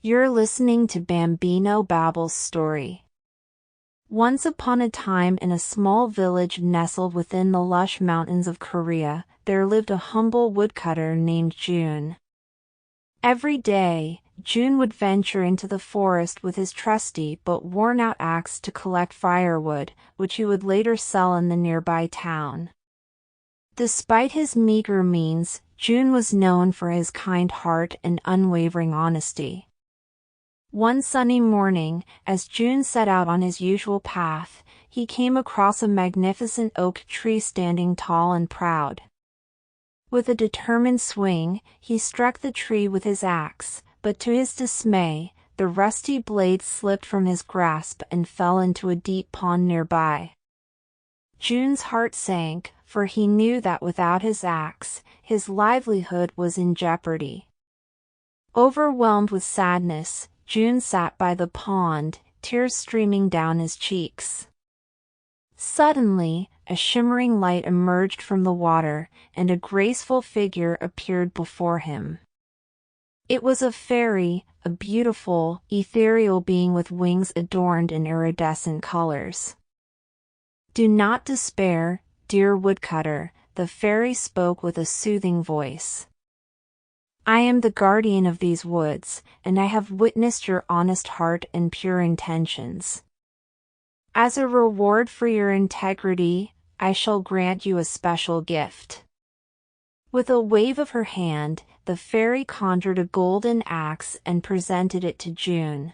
You're listening to BambinoBabble's story. Once upon a time, in a small village nestled within the lush mountains of Korea, there lived a humble woodcutter named June. Every day, June would venture into the forest with his trusty but worn-out axe to collect firewood, which he would later sell in the nearby town. Despite his meager means, June was known for his kind heart and unwavering honesty. One sunny morning, as June set out on his usual path, he came across a magnificent oak tree standing tall and proud. With a determined swing, he struck the tree with his axe, but to his dismay, the rusty blade slipped from his grasp and fell into a deep pond nearby. June's heart sank, for he knew that without his axe, his livelihood was in jeopardy. Overwhelmed with sadness, June sat by the pond, tears streaming down his cheeks. Suddenly, a shimmering light emerged from the water, and a graceful figure appeared before him. It was a fairy, a beautiful, ethereal being with wings adorned in iridescent colors. "Do not despair, dear woodcutter," the fairy spoke with a soothing voice. "I am the guardian of these woods, and I have witnessed your honest heart and pure intentions. As a reward for your integrity, I shall grant you a special gift." With a wave of her hand, the fairy conjured a golden axe and presented it to June.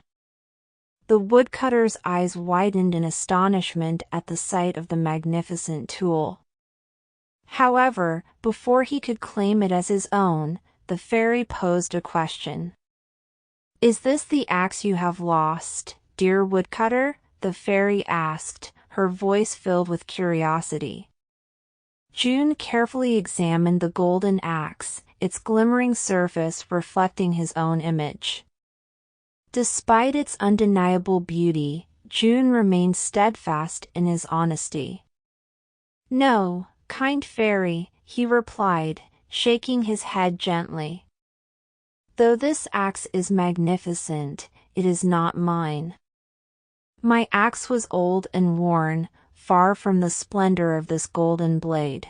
The woodcutter's eyes widened in astonishment at the sight of the magnificent tool. However, before he could claim it as his own, the fairy posed a question. "Is this the axe you have lost, dear woodcutter?" the fairy asked, her voice filled with curiosity. June carefully examined the golden axe, its glimmering surface reflecting his own image. Despite its undeniable beauty, June remained steadfast in his honesty. "No, kind fairy," he replied, shaking his head gently. "Though this axe is magnificent, it is not mine. My axe was old and worn, far from the splendor of this golden blade."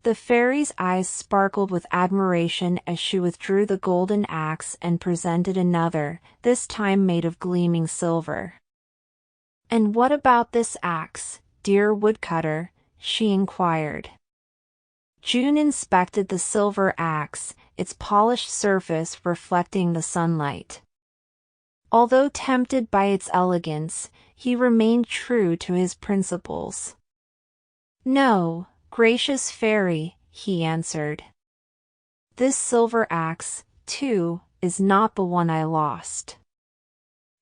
The fairy's eyes sparkled with admiration as she withdrew the golden axe and presented another, this time made of gleaming silver. "And what about this axe, dear woodcutter?" she inquired. June inspected the silver axe, its polished surface reflecting the sunlight. Although tempted by its elegance, he remained true to his principles. "No, gracious fairy," he answered. "This silver axe, too, is not the one I lost.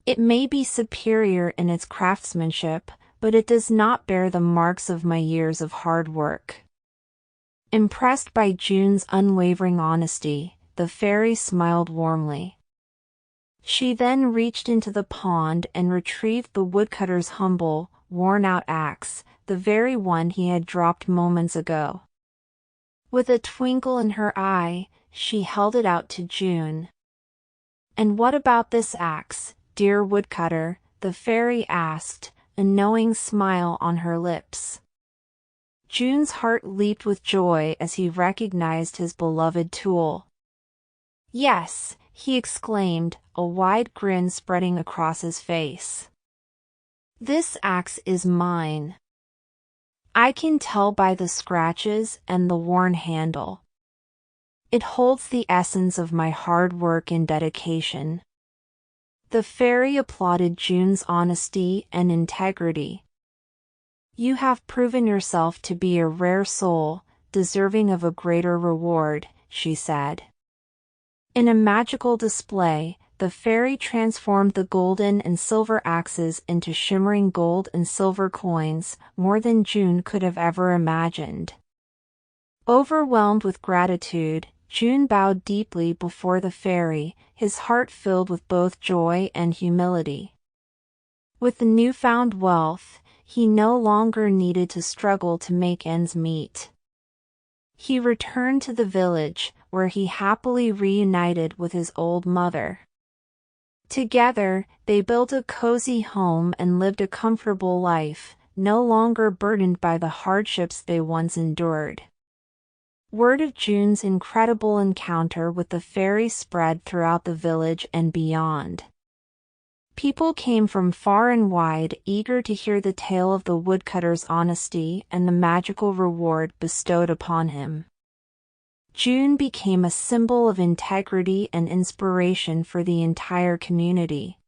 It may be superior in its craftsmanship, but it does not bear the marks of my years of hard work." Impressed by June's unwavering honesty, the fairy smiled warmly. She then reached into the pond and retrieved the woodcutter's humble, worn-out axe, the very one he had dropped moments ago. With a twinkle in her eye, she held it out to June. "And what about this axe, dear woodcutter?" the fairy asked, a knowing smile on her lips. June's heart leaped with joy as he recognized his beloved tool. "Yes," he exclaimed, a wide grin spreading across his face. "This axe is mine. I can tell by the scratches and the worn handle. It holds the essence of my hard work and dedication." The fairy applauded June's honesty and integrity. "You have proven yourself to be a rare soul, deserving of a greater reward," she said. In a magical display, the fairy transformed the golden and silver axes into shimmering gold and silver coins, more than June could have ever imagined. Overwhelmed with gratitude, June bowed deeply before the fairy, his heart filled with both joy and humility. With the newfound wealth, he no longer needed to struggle to make ends meet. He returned to the village, where he happily reunited with his old mother. Together, they built a cozy home and lived a comfortable life, no longer burdened by the hardships they once endured. Word of June's incredible encounter with the fairy spread throughout the village and beyond. People came from far and wide, eager to hear the tale of the woodcutter's honesty and the magical reward bestowed upon him. June became a symbol of integrity and inspiration for the entire community.